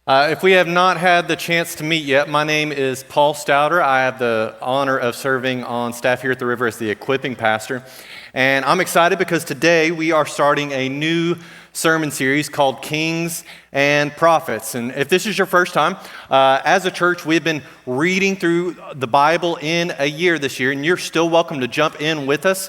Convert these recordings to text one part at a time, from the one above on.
If we have not had the chance to meet yet, my name is Paul Stouter. I have the honor of serving on staff here at the River as the equipping pastor. And I'm excited because today we are starting a new sermon series called Kings and Prophets. And if this is your first time, as a church, we've been reading through the Bible in a year this year, and you're still welcome to jump in with us.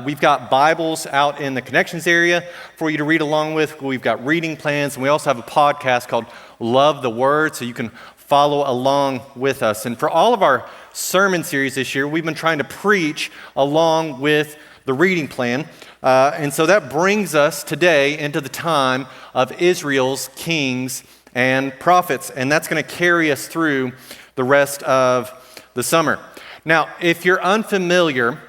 We've got Bibles out in the connections area for you to read along with. We've got reading plans, and we also have a podcast called Love the Word, so you can follow along with us. And for all of our sermon series this year, we've been trying to preach along with the reading plan. And so that brings us today into the time of Israel's kings and prophets. And that's going to carry us through the rest of the summer. Now, if you're unfamiliar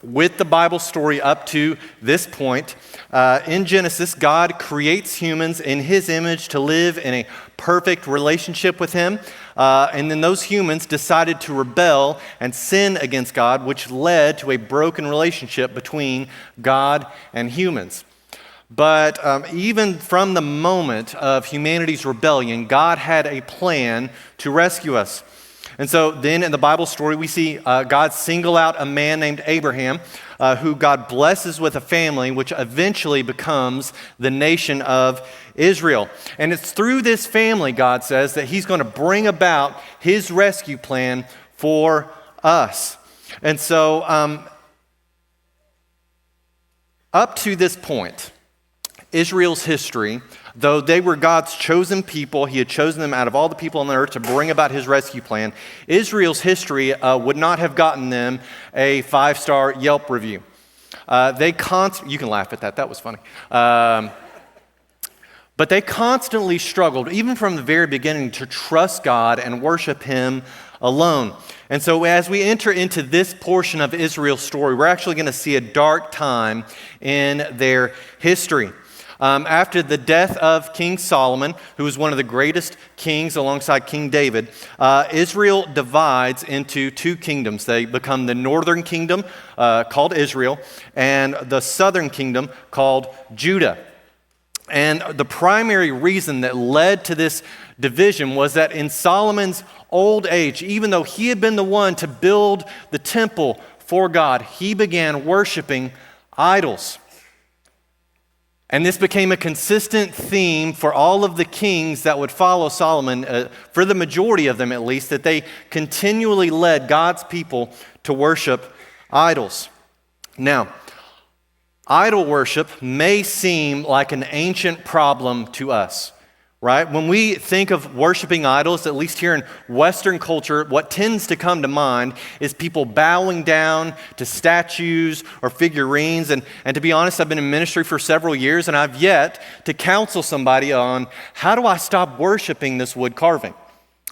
with the Bible story up to this point, in Genesis, God creates humans in His image to live in a perfect relationship with Him. And then those humans decided to rebel and sin against God, which led to a broken relationship between God and humans. But even from the moment of humanity's rebellion, God had a plan to rescue us. And so then in the Bible story, we see God single out a man named Abraham, who God blesses with a family, which eventually becomes the nation of Israel. And it's through this family, God says, that He's going to bring about His rescue plan for us. And so up to this point, Israel's history, though they were God's chosen people, He had chosen them out of all the people on the earth to bring about His rescue plan, Israel's history would not have gotten them a 5-star Yelp review. You can laugh at that, that was funny. But they constantly struggled, even from the very beginning, to trust God and worship Him alone. And so as we enter into this portion of Israel's story, we're actually going to see a dark time in their history. After the death of King Solomon, who was one of the greatest kings alongside King David, Israel divides into two kingdoms. They become the northern kingdom, called Israel, and the southern kingdom, called Judah. And the primary reason that led to this division was that in Solomon's old age, even though he had been the one to build the temple for God, he began worshiping idols. And this became a consistent theme for all of the kings that would follow Solomon, for the majority of them at least, that they continually led God's people to worship idols. Now, idol worship may seem like an ancient problem to us, right? When we think of worshiping idols, at least here in Western culture, what tends to come to mind is people bowing down to statues or figurines. And to be honest, I've been in ministry for several years, and I've yet to counsel somebody on how do I stop worshiping this wood carving.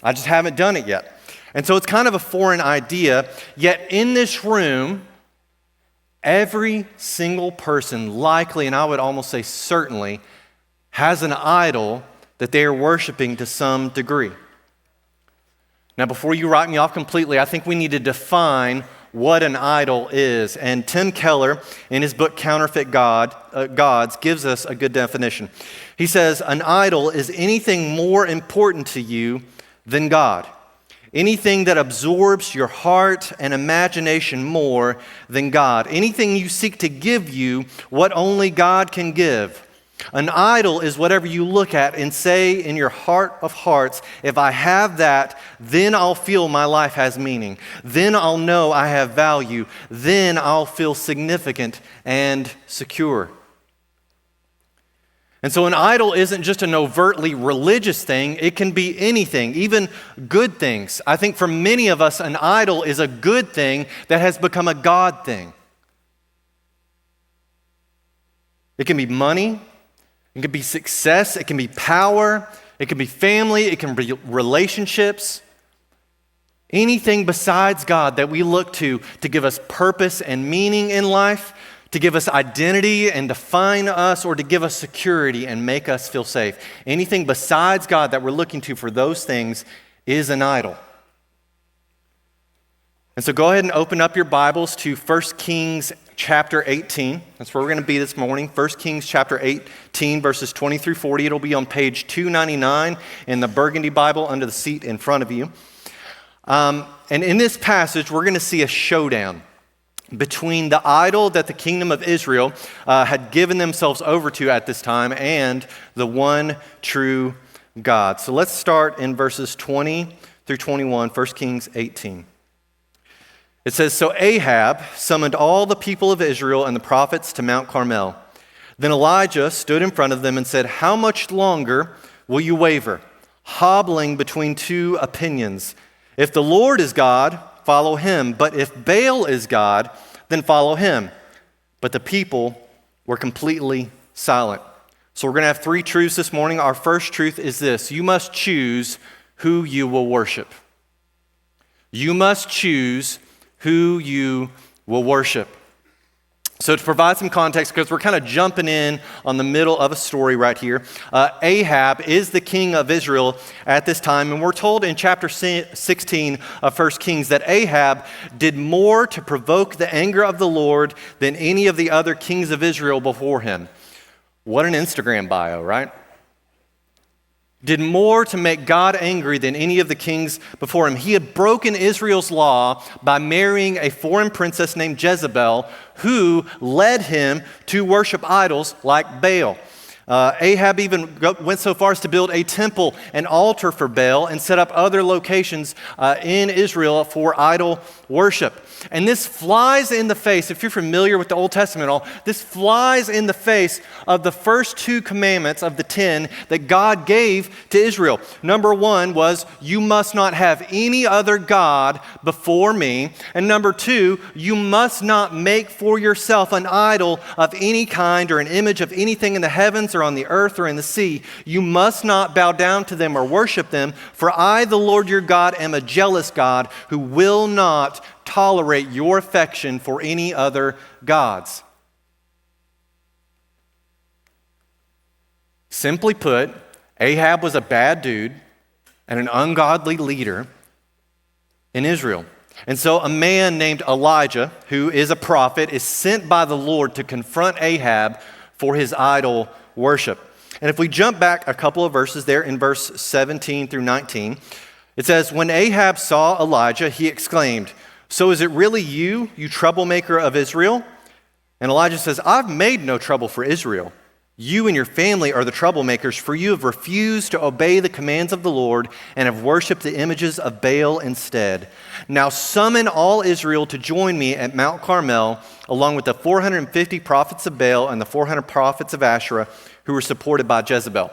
I just haven't done it yet. And so it's kind of a foreign idea, yet in this room, every single person likely, and I would almost say certainly, has an idol that they are worshiping to some degree. Now, before you write me off completely, I think we need to define what an idol is. And Tim Keller, in his book Counterfeit Gods, gives us a good definition. He says, an idol is anything more important to you than God. Anything that absorbs your heart and imagination more than God. Anything you seek to give you what only God can give. An idol is whatever you look at and say in your heart of hearts, if I have that, then I'll feel my life has meaning. Then I'll know I have value. Then I'll feel significant and secure. And so an idol isn't just an overtly religious thing. It can be anything, even good things. I think for many of us, an idol is a good thing that has become a God thing. It can be money. It can be success. It can be power. It can be family. It can be relationships. Anything besides God that we look to give us purpose and meaning in life, to give us identity and define us, or to give us security and make us feel safe. Anything besides God that we're looking to for those things is an idol. And so go ahead and open up your Bibles to 1 Kings chapter 18. That's where we're going to be this morning. 1 Kings chapter 18, verses 20 through 40. It'll be on page 299 in the Burgundy Bible under the seat in front of you. And in this passage, we're going to see a showdown between the idol that the kingdom of Israel had given themselves over to at this time and the one true God. So let's start in verses 20 through 21, 1 Kings 18. It says, "So Ahab summoned all the people of Israel and the prophets to Mount Carmel. Then Elijah stood in front of them and said, 'How much longer will you waver, hobbling between two opinions? If the Lord is God, follow him. But if Baal is God, then follow him.' But the people were completely silent." So we're going to have three truths this morning. Our first truth is this: you must choose who you will worship. You must choose who you will worship. So to provide some context, because we're kind of jumping in on the middle of a story right here, Ahab is the king of Israel at this time, and we're told in chapter 16 of 1 Kings that Ahab did more to provoke the anger of the Lord than any of the other kings of Israel before him. What an Instagram bio, right? Did more to make God angry than any of the kings before him. He had broken Israel's law by marrying a foreign princess named Jezebel, who led him to worship idols like Baal. Ahab even went so far as to build a temple, an altar for Baal, and set up other locations in Israel for idol worship. And this flies in the face, if you're familiar with the Old Testament at all, this flies in the face of the first two commandments of the 10 that God gave to Israel. Number one was, you must not have any other God before me. And number two, you must not make for yourself an idol of any kind or an image of anything in the heavens or on the earth or in the sea. You must not bow down to them or worship them, for I, the Lord your God, am a jealous God who will not tolerate your affection for any other gods. Simply put, Ahab was a bad dude and an ungodly leader in Israel. And so a man named Elijah, who is a prophet, is sent by the Lord to confront Ahab for his idol worship. And if we jump back a couple of verses there in verse 17 through 19, it says, "When Ahab saw Elijah, he exclaimed, 'So is it really you, you troublemaker of Israel?' And Elijah says, 'I've made no trouble for Israel. You and your family are the troublemakers, for you have refused to obey the commands of the Lord and have worshipped the images of Baal instead. Now summon all Israel to join me at Mount Carmel, along with the 450 prophets of Baal and the 400 prophets of Asherah who were supported by Jezebel.'"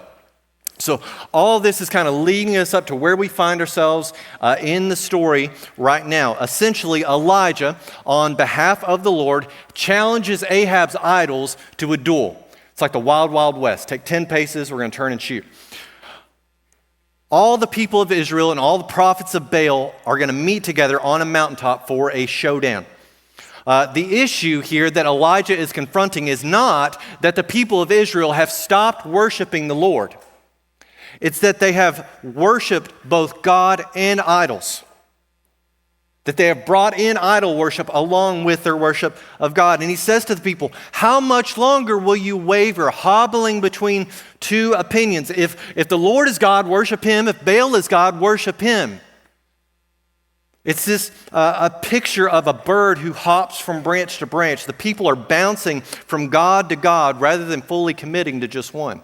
So all this is kind of leading us up to where we find ourselves in the story right now. Essentially, Elijah, on behalf of the Lord, challenges Ahab's idols to a duel. It's like the Wild Wild West. Take 10 paces, we're going to turn and shoot. All the people of Israel and all the prophets of Baal are going to meet together on a mountaintop for a showdown. The issue here that Elijah is confronting is not that the people of Israel have stopped worshiping the Lord. It's that they have worshiped both God and idols. That they have brought in idol worship along with their worship of God. And he says to the people, how much longer will you waver, hobbling between two opinions? If the Lord is God, worship him. If Baal is God, worship him. It's this a picture of a bird who hops from branch to branch. The people are bouncing from God to God rather than fully committing to just one.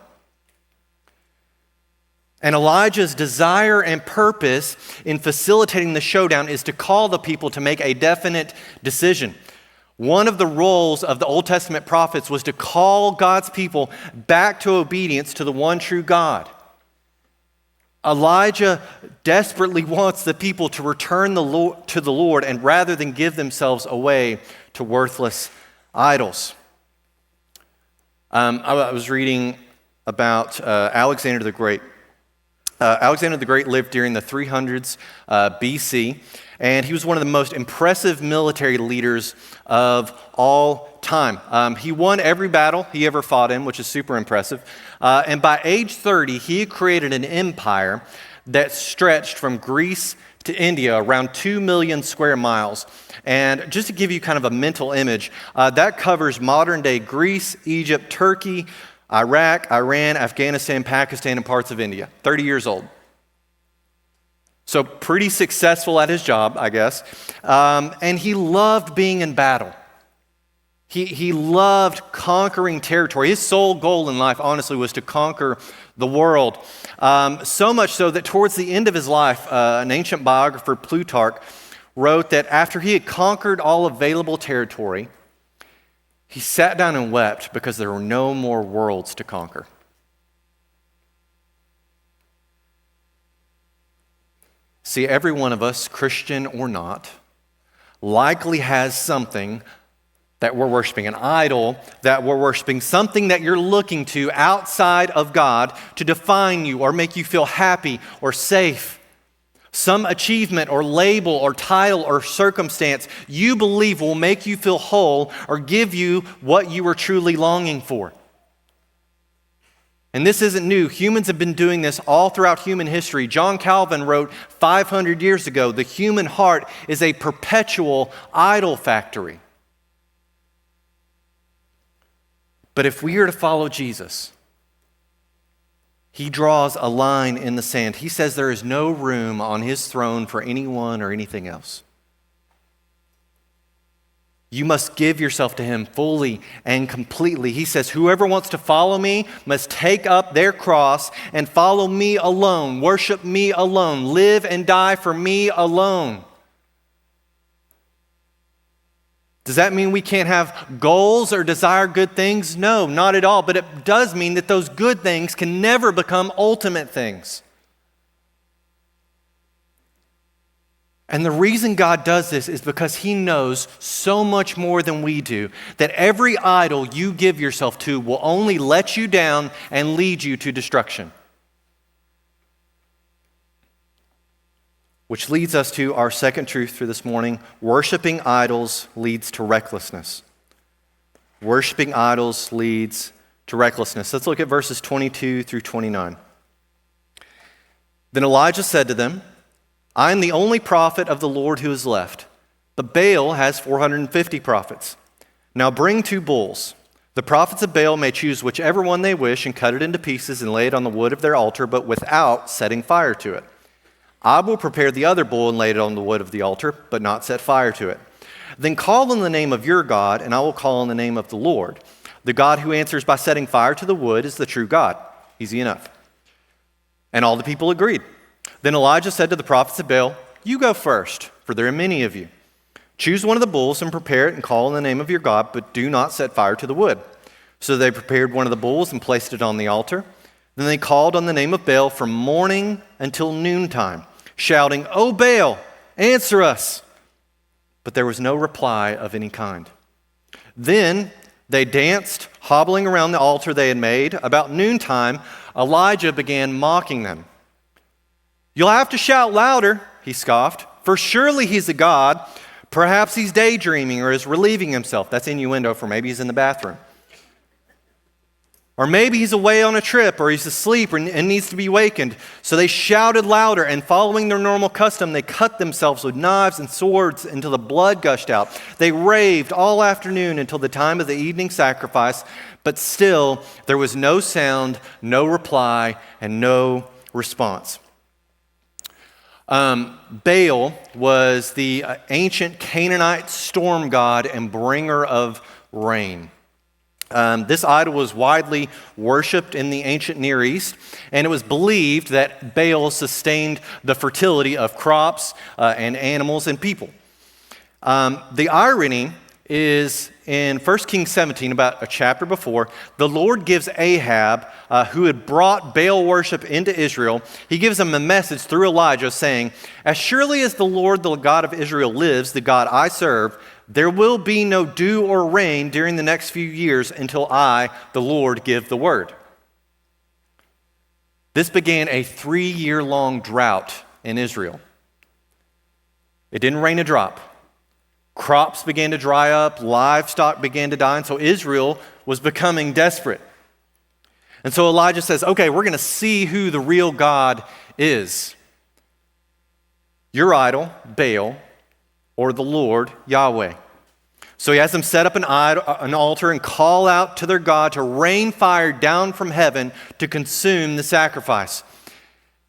And Elijah's desire and purpose in facilitating the showdown is to call the people to make a definite decision. One of the roles of the Old Testament prophets was to call God's people back to obedience to the one true God. Elijah desperately wants the people to return to the Lord, and rather than give themselves away to worthless idols. I was reading about Alexander the Great. Alexander the Great lived during the 300s BC, and he was one of the most impressive military leaders of all time. He won every battle he ever fought in, which is super impressive. And by age 30, he had created an empire that stretched from Greece to India, around 2 million square miles. And just to give you kind of a mental image, that covers modern-day Greece, Egypt, Turkey, Iraq, Iran, Afghanistan, Pakistan, and parts of India. 30 years old. So pretty successful at his job, I guess. And he loved being in battle. He loved conquering territory. His sole goal in life, honestly, was to conquer the world. So much so that towards the end of his life, an ancient biographer, Plutarch, wrote that after he had conquered all available territory, he sat down and wept because there were no more worlds to conquer. See, every one of us, Christian or not, likely has something that we're worshiping, an idol that we're worshiping, something that you're looking to outside of God to define you or make you feel happy or safe. Some achievement or label or title or circumstance you believe will make you feel whole or give you what you are truly longing for. And this isn't new. Humans have been doing this all throughout human history. John Calvin wrote 500 years ago, "The human heart is a perpetual idol factory." But if we are to follow Jesus, he draws a line in the sand. He says there is no room on his throne for anyone or anything else. You must give yourself to him fully and completely. He says, whoever wants to follow me must take up their cross and follow me alone, worship me alone, live and die for me alone. Does that mean we can't have goals or desire good things? No, not at all. But it does mean that those good things can never become ultimate things. And the reason God does this is because he knows so much more than we do, that every idol you give yourself to will only let you down and lead you to destruction. Which leads us to our second truth for this morning. Worshiping idols leads to recklessness. Worshiping idols leads to recklessness. Let's look at verses 22 through 29. Then Elijah said to them, I am the only prophet of the Lord who is left, but Baal has 450 prophets. Now bring 2 bulls. The prophets of Baal may choose whichever one they wish and cut it into pieces and lay it on the wood of their altar, but without setting fire to it. I will prepare the other bull and lay it on the wood of the altar, but not set fire to it. Then call on the name of your God, and I will call on the name of the Lord. The God who answers by setting fire to the wood is the true God. Easy enough. And all the people agreed. Then Elijah said to the prophets of Baal, you go first, for there are many of you. Choose one of the bulls and prepare it and call on the name of your God, but do not set fire to the wood. So they prepared one of the bulls and placed it on the altar. Then they called on the name of Baal from morning until noontime, shouting, O Baal, answer us. But there was no reply of any kind. Then they danced, hobbling around the altar they had made. About noontime, Elijah began mocking them. You'll have to shout louder, he scoffed, for surely he's a god. Perhaps he's daydreaming or is relieving himself. That's innuendo for maybe he's in the bathroom. Or maybe he's away on a trip or he's asleep and needs to be wakened. So they shouted louder, and following their normal custom, they cut themselves with knives and swords until the blood gushed out. They raved all afternoon until the time of the evening sacrifice, but still there was no sound, no reply, and no response. Baal was the ancient Canaanite storm god and bringer of rain. This idol was widely worshipped in the ancient Near East, and it was believed that Baal sustained the fertility of crops and animals and people. The irony is in 1 Kings 17, about a chapter before, the Lord gives Ahab, who had brought Baal worship into Israel, he gives him a message through Elijah saying, as surely as the Lord, the God of Israel lives, the God I serve, there will be no dew or rain during the next few years until I, the Lord, give the word. This began a 3-year-long drought in Israel. It didn't rain a drop. Crops began to dry up, livestock began to die, and so Israel was becoming desperate. And so Elijah says, okay, we're going to see who the real God is. your idol, Baal, or the Lord, Yahweh. So he has them set up an altar and call out to their God to rain fire down from heaven to consume the sacrifice.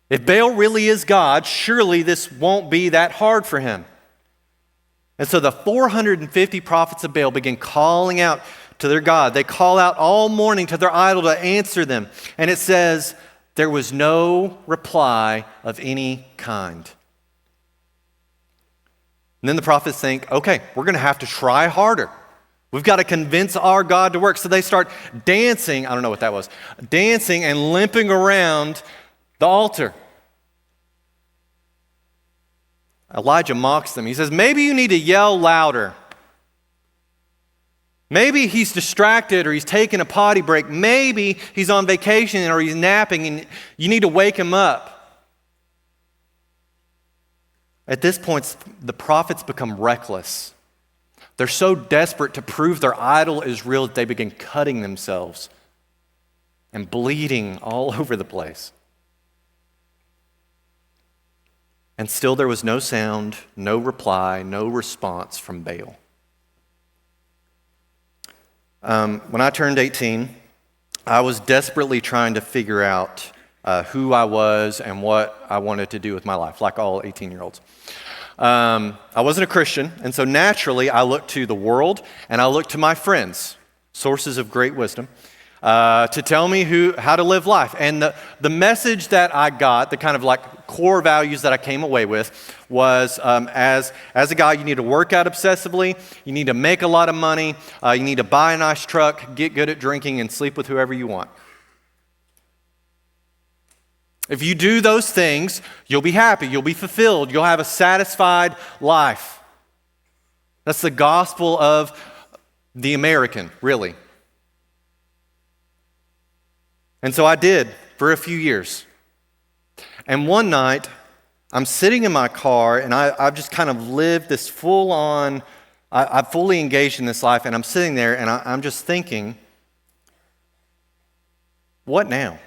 If Baal really is God, surely this won't be that hard for him. And so the 450 prophets of Baal begin calling out to their God. They call out all morning to their idol to answer them. And it says, there was no reply of any kind. And then the prophets think, okay, we're going to have to try harder. We've got to convince our God to work. So they start dancing, I don't know what that was, dancing and limping around the altar. Elijah mocks them. He says, maybe you need to yell louder. Maybe he's distracted or he's taking a potty break. Maybe he's on vacation or he's napping and you need to wake him up. At this point, the prophets become reckless. They're so desperate to prove their idol is real that they begin cutting themselves and bleeding all over the place. And still there was no sound, no reply, no response from Baal. When I turned 18, I was desperately trying to figure out who I was and what I wanted to do with my life, like all 18-year-olds. I wasn't a Christian, and so naturally I looked to the world and I looked to my friends, sources of great wisdom, to tell me how to live life. And the message that I got, the kind of like core values that I came away with was as a guy, you need to work out obsessively, you need to make a lot of money, you need to buy a nice truck, get good at drinking, and sleep with whoever you want. If you do those things, you'll be happy, you'll be fulfilled, you'll have a satisfied life. That's the gospel of the American, really. And so I did for a few years. And one night, I'm sitting in my car, and I've just kind of lived this full-on, I've fully engaged in this life, and I'm sitting there, and I'm just thinking, what now?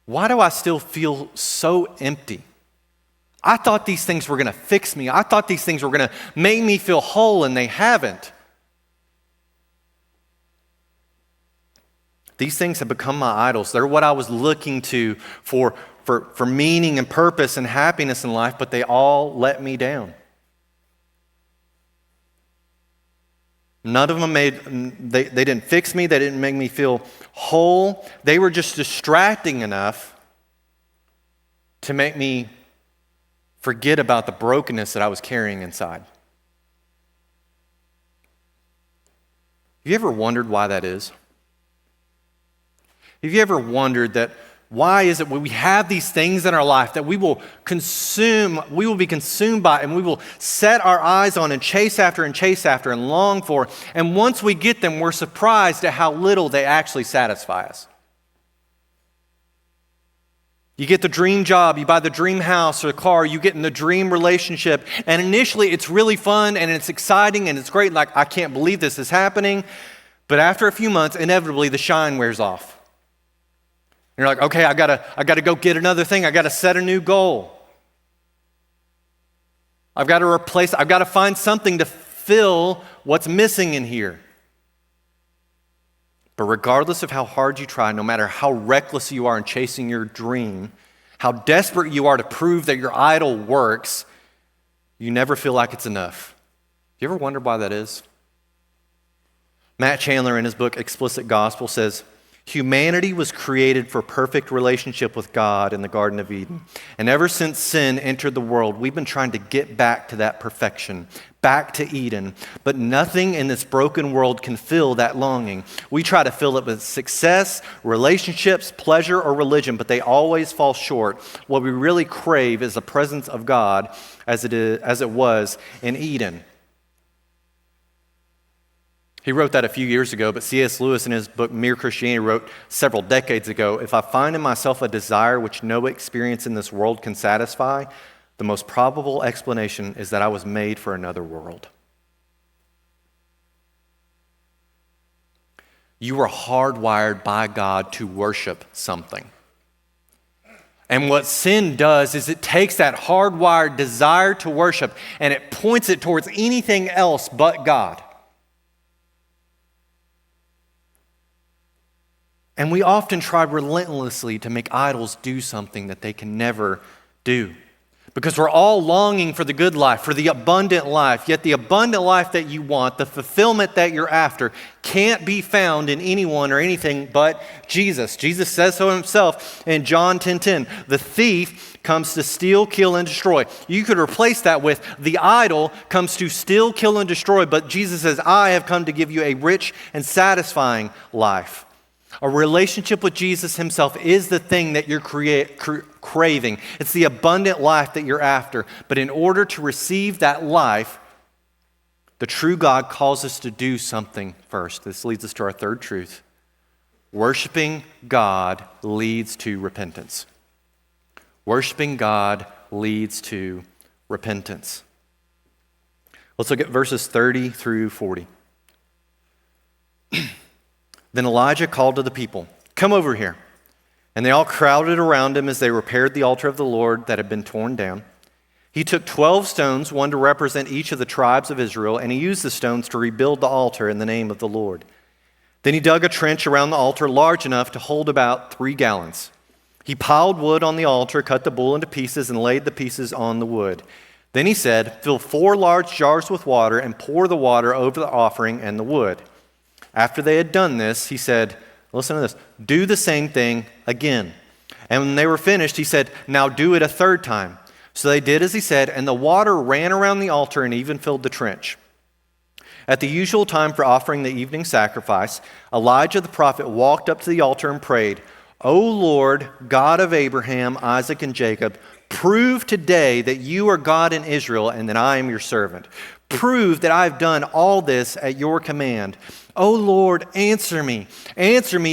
Why do I still feel so empty? I thought these things were going to fix me. I thought these things were going to make me feel whole, and they haven't. These things have become my idols. They're what I was looking to for meaning and purpose and happiness in life, but they all let me down. None of them they didn't fix me. They didn't make me feel whole. They were just distracting enough to make me forget about the brokenness that I was carrying inside. Have you ever wondered why that is? Have you ever wondered that why is it when we have these things in our life that we will be consumed by, and we will set our eyes on and chase after and long for, and once we get them, we're surprised at how little they actually satisfy us. You get the dream job, you buy the dream house or car, you get in the dream relationship, and initially it's really fun and it's exciting and it's great, like I can't believe this is happening, but after a few months, inevitably the shine wears off. You're like, okay, I gotta go get another thing. I gotta set a new goal. I've got to find something to fill what's missing in here. But regardless of how hard you try, no matter how reckless you are in chasing your dream, how desperate you are to prove that your idol works, you never feel like it's enough. Do you ever wonder why that is? Matt Chandler, in his book Explicit Gospel, says, humanity was created for perfect relationship with God in the Garden of Eden. And ever since sin entered the world, we've been trying to get back to that perfection, back to Eden. But nothing in this broken world can fill that longing. We try to fill it with success, relationships, pleasure, or religion, but they always fall short. What we really crave is the presence of God as it was in Eden. He wrote that a few years ago, but C.S. Lewis in his book Mere Christianity wrote several decades ago, if I find in myself a desire which no experience in this world can satisfy, the most probable explanation is that I was made for another world. You were hardwired by God to worship something. And what sin does is it takes that hardwired desire to worship and it points it towards anything else but God. And we often try relentlessly to make idols do something that they can never do. Because we're all longing for the good life, for the abundant life. Yet the abundant life that you want, the fulfillment that you're after, can't be found in anyone or anything but Jesus. Jesus says so himself in John 10:10. The thief comes to steal, kill, and destroy. You could replace that with the idol comes to steal, kill, and destroy. But Jesus says, I have come to give you a rich and satisfying life. A relationship with Jesus himself is the thing that you're craving. It's the abundant life that you're after. But in order to receive that life, the true God calls us to do something first. This leads us to our third truth. Worshiping God leads to repentance. Worshiping God leads to repentance. Let's look at verses 30 through 40. Then Elijah called to the people, "Come over here." And they all crowded around him as they repaired the altar of the Lord that had been torn down. He took 12 stones, one to represent each of the tribes of Israel, and he used the stones to rebuild the altar in the name of the Lord. Then he dug a trench around the altar large enough to hold about 3 gallons. He piled wood on the altar, cut the bull into pieces, and laid the pieces on the wood. Then he said, "Fill 4 large jars with water and pour the water over the offering and the wood." After they had done this, he said, listen to this, "Do the same thing again." And when they were finished, he said, "Now do it a third time." So they did as he said, and the water ran around the altar and even filled the trench. At the usual time for offering the evening sacrifice, Elijah the prophet walked up to the altar and prayed, "O Lord, God of Abraham, Isaac, and Jacob, prove today that you are God in Israel and that I am your servant. Prove that I have done all this at your command. O Lord, answer me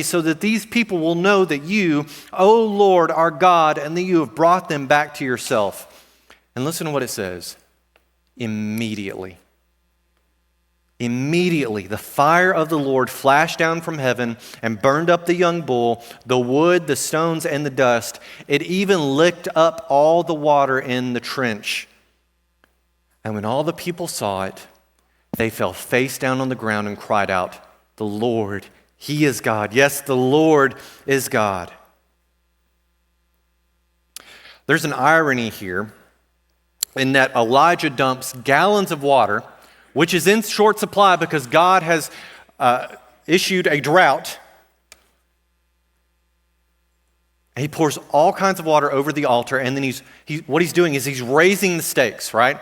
so that these people will know that you, O Lord, are God and that you have brought them back to yourself." And listen to what it says. Immediately, the fire of the Lord flashed down from heaven and burned up the young bull, the wood, the stones, and the dust. It even licked up all the water in the trench. And when all the people saw it, they fell face down on the ground and cried out, "The Lord, He is God." Yes, the Lord is God. There's an irony here in that Elijah dumps gallons of water, which is in short supply because God has issued a drought. He pours all kinds of water over the altar, and then what he's doing is he's raising the stakes, right?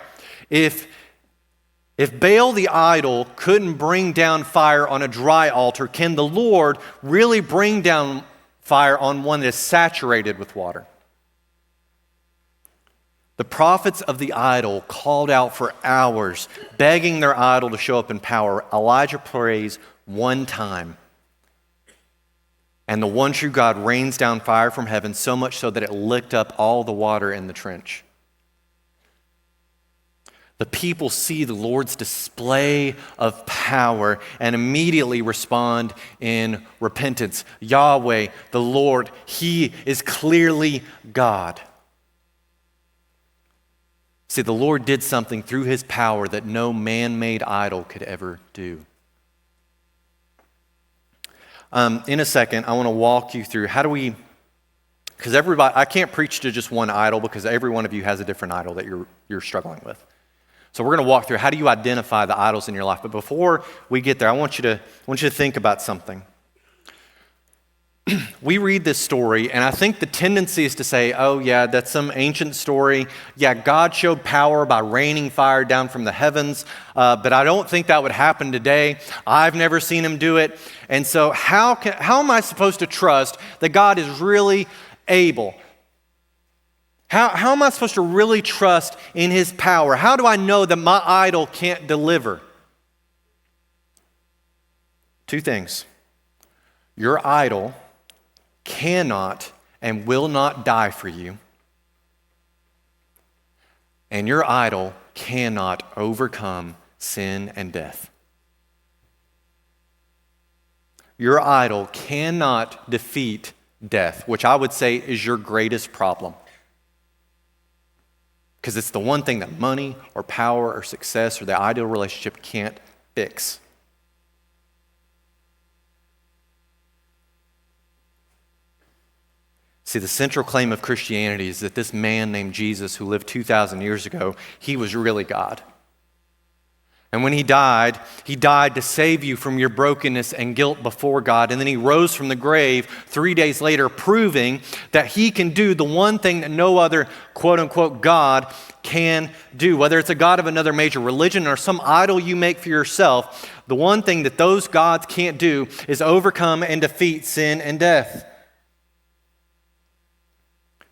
If Baal the idol couldn't bring down fire on a dry altar, can the Lord really bring down fire on one that is saturated with water? The prophets of the idol called out for hours, begging their idol to show up in power. Elijah prays one time. And the one true God rains down fire from heaven, so much so that it licked up all the water in the trench. The people see the Lord's display of power and immediately respond in repentance. Yahweh, the Lord, He is clearly God. See, the Lord did something through His power that no man-made idol could ever do. In a second, I want to walk you through how do we, because everybody, I can't preach to just one idol because every one of you has a different idol that you're struggling with. So we're going to walk through how do you identify the idols in your life. But before we get there, I want you to think about something. We read this story, and I think the tendency is to say, oh yeah, that's some ancient story. Yeah, God showed power by raining fire down from the heavens, but I don't think that would happen today. I've never seen Him do it. And so how am I supposed to trust that God is really able? How am I supposed to really trust in His power? How do I know that my idol can't deliver? 2 things. Your idol cannot and will not die for you. And your idol cannot overcome sin and death. Your idol cannot defeat death, which I would say is your greatest problem. Because it's the one thing that money or power or success or the ideal relationship can't fix. See, the central claim of Christianity is that this man named Jesus, who lived 2,000 years ago, he was really God. And when he died to save you from your brokenness and guilt before God. And then he rose from the grave 3 days later, proving that he can do the one thing that no other quote-unquote God can do. Whether it's a god of another major religion or some idol you make for yourself, the one thing that those gods can't do is overcome and defeat sin and death.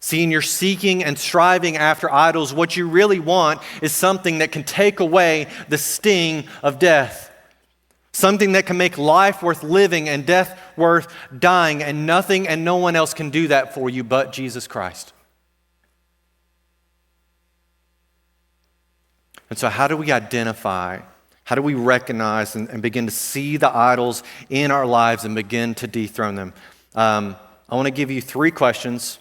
Seeing you're seeking and striving after idols, what you really want is something that can take away the sting of death. Something that can make life worth living and death worth dying, and nothing and no one else can do that for you but Jesus Christ. And so how do we identify, how do we recognize and begin to see the idols in our lives and begin to dethrone them? I want to give you 3 questions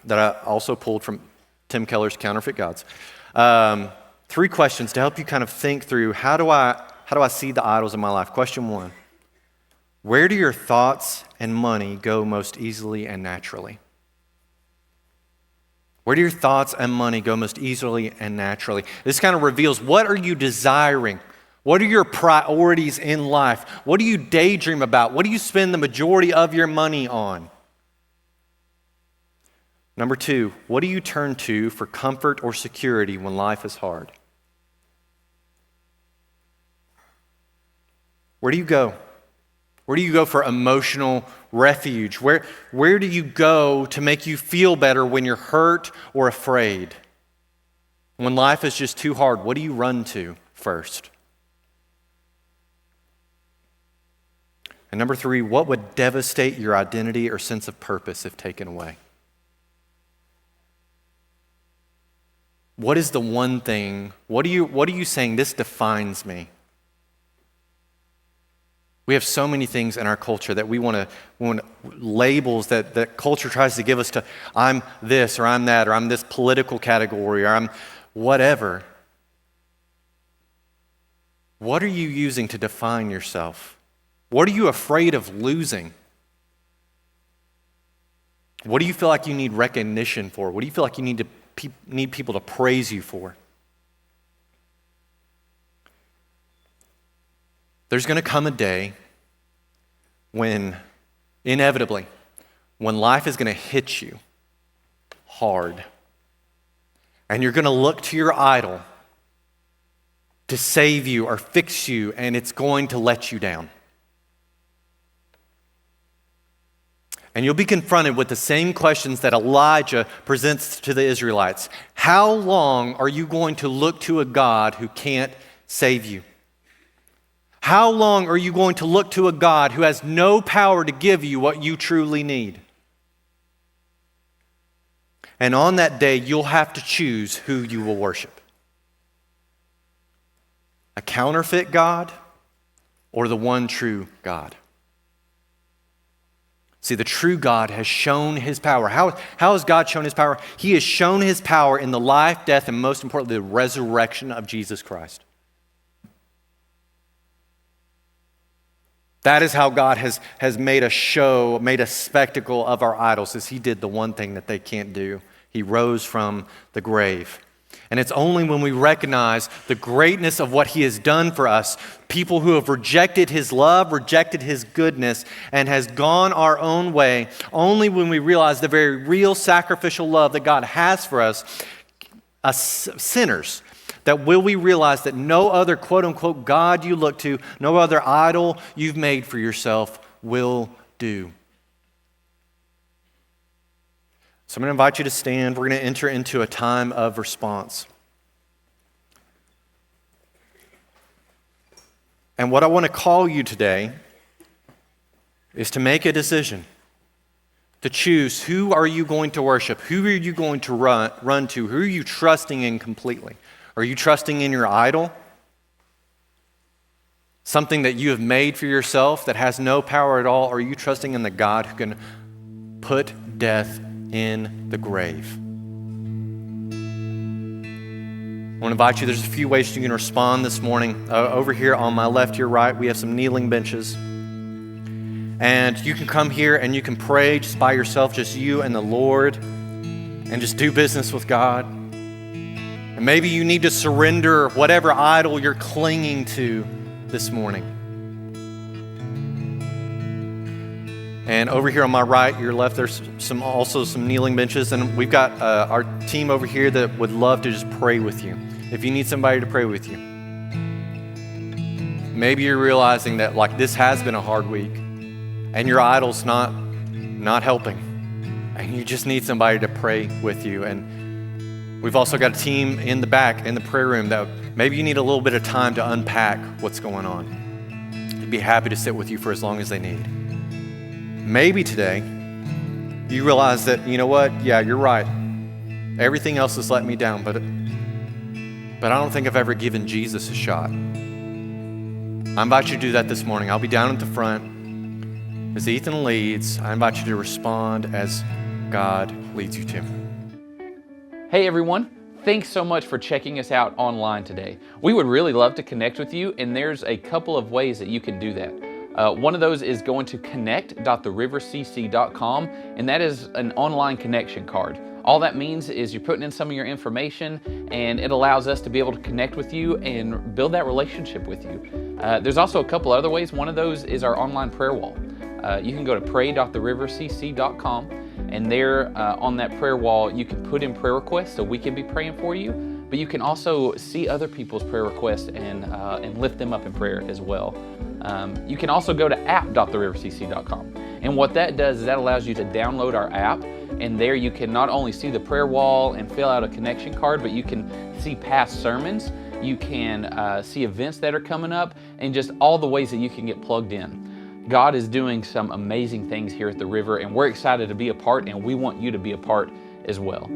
that I also pulled from Tim Keller's Counterfeit Gods. 3 questions to help you kind of think through, how do I see the idols in my life? Question 1, where do your thoughts and money go most easily and naturally? Where do your thoughts and money go most easily and naturally? This kind of reveals, what are you desiring? What are your priorities in life? What do you daydream about? What do you spend the majority of your money on? Number 2, what do you turn to for comfort or security when life is hard? Where do you go? Where do you go for emotional refuge? Where do you go to make you feel better when you're hurt or afraid? When life is just too hard, what do you run to first? And number 3, what would devastate your identity or sense of purpose if taken away? What is the one thing, what are you saying, this defines me? We have so many things in our culture that we want labels that culture tries to give us to, I'm this or I'm that, or I'm this political category, or I'm whatever. What are you using to define yourself? What are you afraid of losing? What do you feel like you need recognition for? What do you feel like you need people to praise you for? There's going to come a day when, inevitably, when life is going to hit you hard, and you're going to look to your idol to save you or fix you, and it's going to let you down. And you'll be confronted with the same questions that Elijah presents to the Israelites. How long are you going to look to a God who can't save you? How long are you going to look to a God who has no power to give you what you truly need? And on that day, you'll have to choose who you will worship. A counterfeit God or the one true God? See, the true God has shown his power. How has God shown his power? He has shown his power in the life, death, and most importantly, the resurrection of Jesus Christ. That is how God has made a show, made a spectacle of our idols, as he did the one thing that they can't do. He rose from the grave. And it's only when we recognize the greatness of what he has done for us, people who have rejected his love, rejected his goodness, and has gone our own way, only when we realize the very real sacrificial love that God has for us sinners, that will we realize that no other quote-unquote God you look to, no other idol you've made for yourself will do. So I'm going to invite you to stand. We're going to enter into a time of response. And what I want to call you today is to make a decision, to choose who are you going to worship, who are you going to run to, who are you trusting in completely? Are you trusting in your idol? Something that you have made for yourself that has no power at all? Or are you trusting in the God who can put death in the grave. I want to invite you, there's a few ways you can respond this morning. Over here on my left, your right, we have some kneeling benches. And you can come here and you can pray just by yourself, just you and the Lord, and just do business with God. And maybe you need to surrender whatever idol you're clinging to this morning. And over here on my right, your left, there's also some kneeling benches. And we've got our team over here that would love to just pray with you. If you need somebody to pray with you. Maybe you're realizing that this has been a hard week and your idol's not helping. And you just need somebody to pray with you. And we've also got a team in the back, in the prayer room, that maybe you need a little bit of time to unpack what's going on. They'd be happy to sit with you for as long as they need. Maybe today, you realize that, you know what? Yeah, you're right. Everything else has let me down, but I don't think I've ever given Jesus a shot. I invite you to do that this morning. I'll be down at the front. As Ethan leads, I invite you to respond as God leads you to. Hey everyone, thanks so much for checking us out online today. We would really love to connect with you, and there's a couple of ways that you can do that. One of those is going to connect.therivercc.com, and that is an online connection card. All that means is you're putting in some of your information, and it allows us to be able to connect with you and build that relationship with you. There's also a couple other ways. One of those is our online prayer wall. You can go to pray.therivercc.com, and there on that prayer wall, you can put in prayer requests so we can be praying for you, but you can also see other people's prayer requests and lift them up in prayer as well. You can also go to app.therivercc.com, and what that does is that allows you to download our app, and there you can not only see the prayer wall and fill out a connection card, but you can see past sermons, you can see events that are coming up, and just all the ways that you can get plugged in. God is doing some amazing things here at the River, and we're excited to be a part, and we want you to be a part as well.